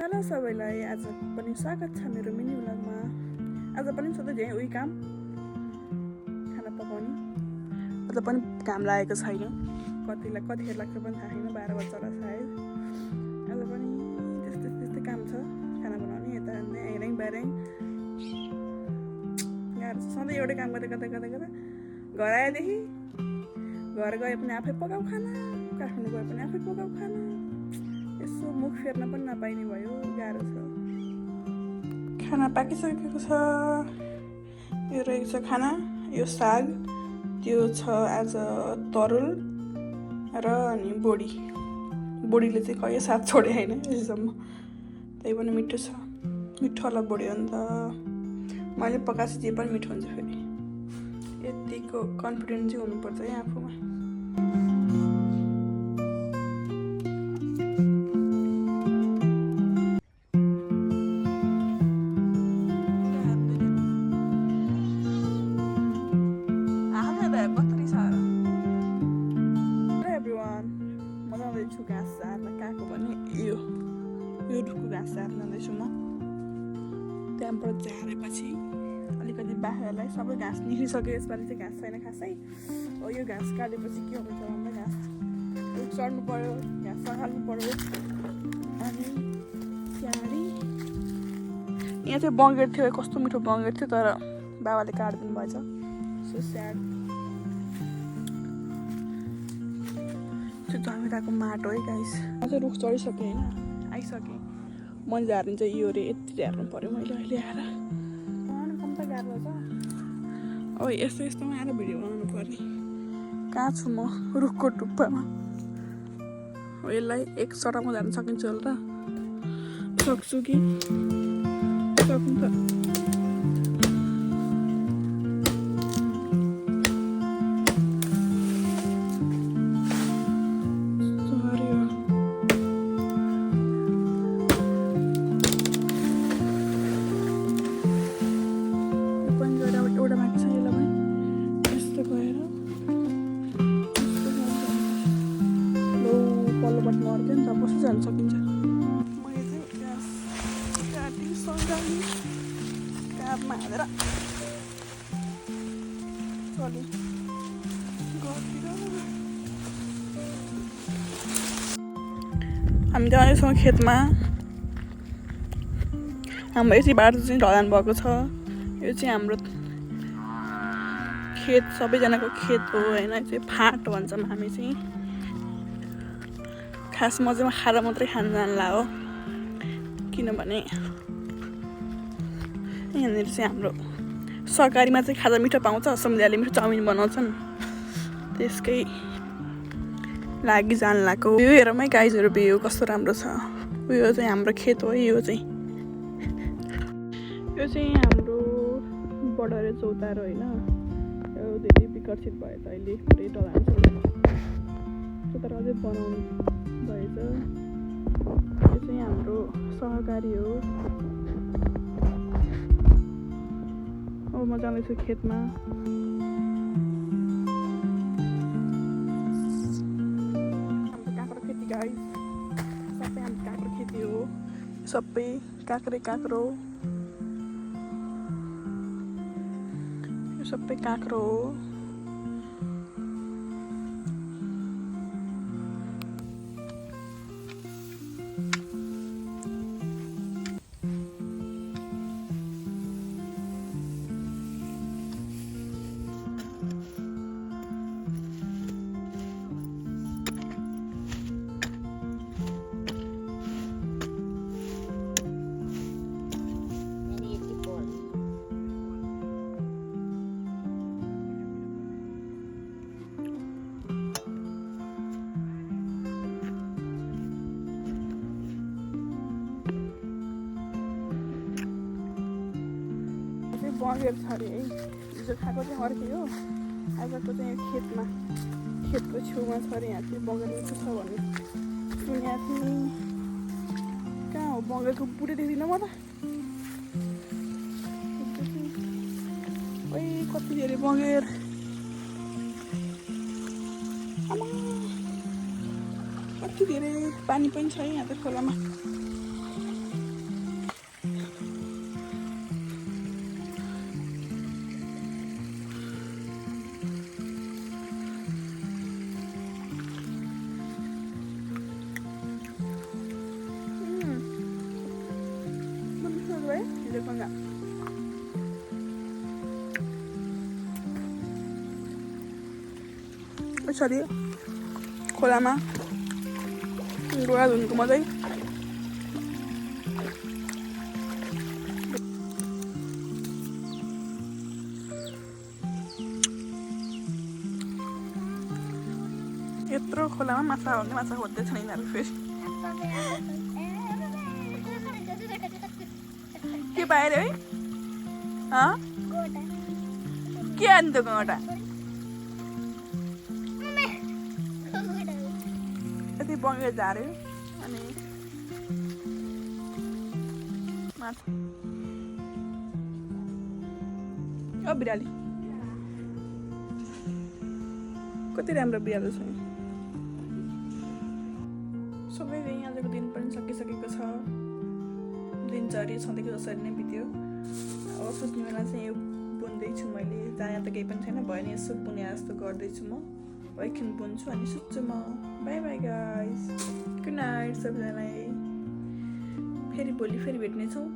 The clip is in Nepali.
हेलो सबैलाई, आज पनि स्वागत छ मेरो मिनी भ्लगमा। आज पनि सधैँ झै उही काम, खाना पकाउने। आज पनि काम लागेको छैन, कतिखेर लाग्छ पनि थाहा छैन, 12 बज्छ होला सायद। आज पनि त्यस्तै काम छ, खाना बनाउने, यता हेरेङ बारेङ गाह्रो छ। सधैँ एउटै काम गर्दै घर आएदेखि घर गए पनि आफै पकाऊ खाना, काठमाडौँ गए पनि आफै पकाऊ खाना, यसो मुख फेर्न पनि नपाइने भयो, गाह्रो छ। खाना पाकिसकेको छ, यो रहेको छ खाना, यो साग, त्यो छ आज तरुल र अनि बोडीले चाहिँ कहिले साथ छोडे होइन यसम्म, त्यही पनि मिठो छ। मिठो होला बोडी हो नि त, मैले पकाएको जे पनि मिठो हुन्छ। फेरि यतिको कन्फिडेन्ट चाहिँ हुनुपर्छ है आफूमा। घाँस सार्न कहाँको भने यो रुखको घाँस सार्न जाँदैछु म। त्यहाँबाट झारेपछि अलिकति बाख्रालाई सबै घाँस निस्किसक्यो। यसपालि चाहिँ घाँस छैन खासै। हो यो घाँस काटेपछि के हुन्छ भन्दा घाँस रुख चढ्नु पर्यो, घाँस सघाल्नु पर्यो। अनि त्यहाँदेखि यहाँ चाहिँ बङ्गेट थियो, कस्तो मिठो बङ्गेट थियो, तर बाबाले काटिदिनु भएछ। So sad. त्यो धमिराको माटो है गाइस। अझै रुख चढिसकेँ होइन, आइसकेँ। मैले झार्नु चाहिँ यो रे, यति झार्नु पऱ्यो मैले अहिले आएर। कम त गाह्रो छ। अब यस्तोमा आएर भिडियो बनाउनु पर्ने। कहाँ छु म? रुखको टुप्पामा। यसलाई एक सटामा झार्न सकिन्छ होला त? सक्छु कि सक्नु त। जान सकिन्छ। मैले चाहिँ घाँस काटी सघाली काँधमा हालेर चलेँ घरतिर। हामी जाँदैछौँ खेतमा। हाम्रो यसै बाटो चाहिँ ढलान भएको छ। यो चाहिँ हाम्रो खेत, सबैजनाको खेत हो होइन। यो चाहिँ फाँट भन्छौँ हामी चाहिँ। खास म चाहिँ खाजा मात्रै खान जान्ला हो, किनभने यहाँनिर चाहिँ हाम्रो सरकारीमा चाहिँ खाजा मिठो पाउँछ, समुदायले मिठो चाउमिन बनाउँछन्, त्यसकै लागि जान लाएको। यो हेरौँ है गाइजहरू, बिउ कस्तो राम्रो छ। यो चाहिँ हाम्रो खेत हो। यो चाहिँ हाम्रो बडरे चौतारो होइन। यो धेरै विकसित भएछ अहिले, पुरै ढलान छ। चौतारो अझै बनाउनु भएछ। यो चाहिँ हाम्रो सहकारी हो। अब म जाँदैछु खेतमा। हाम्रो काँक्रो खेती गाइस, सबै हाम्रो काँक्रो खेती हो। सबै काँक्रो, यो सबै काँक्रो हो। बगेर छ अरे है। हिजो खाएको चाहिँ अर्कै हो, आजको चाहिँ खेतको छेउमा छ अरे। यहाँ चाहिँ बगेर मिठो छ भन्ने सुनेको थिएँ। कहाँ हो बगेरको बुढे देख्दिनँ म त। ओइ कति धेरै बगेर। आमा कति धेरै पानी पनि छ यहाँ त खोलामा। पङ्गा यसरी खोलामा गोडा धुनुको मजै यत्रो खोलामा माछा हो भने माछा खोज्दैछन् यिनीहरू फेरि के पाएर है के आनि त गँटा यति बङ्गे झार्यो अनि माछा बिराली कति राम्रो बिरालो छ सबैले आजको दिन पनि सकिसकेको छ दिनचर्या सधैँको जसरी नै बित्यो अब सोच्ने बेला चाहिँ यो बुन्दैछु मैले जहाँ त केही पनि छैन भयो नि यसो बुने जस्तो गर्दैछु म एकछिन बुन्छु अनि सुत्छु म by by guys good night सबैजनालाई फेरि भोलि फेरि भेट्नेछौँ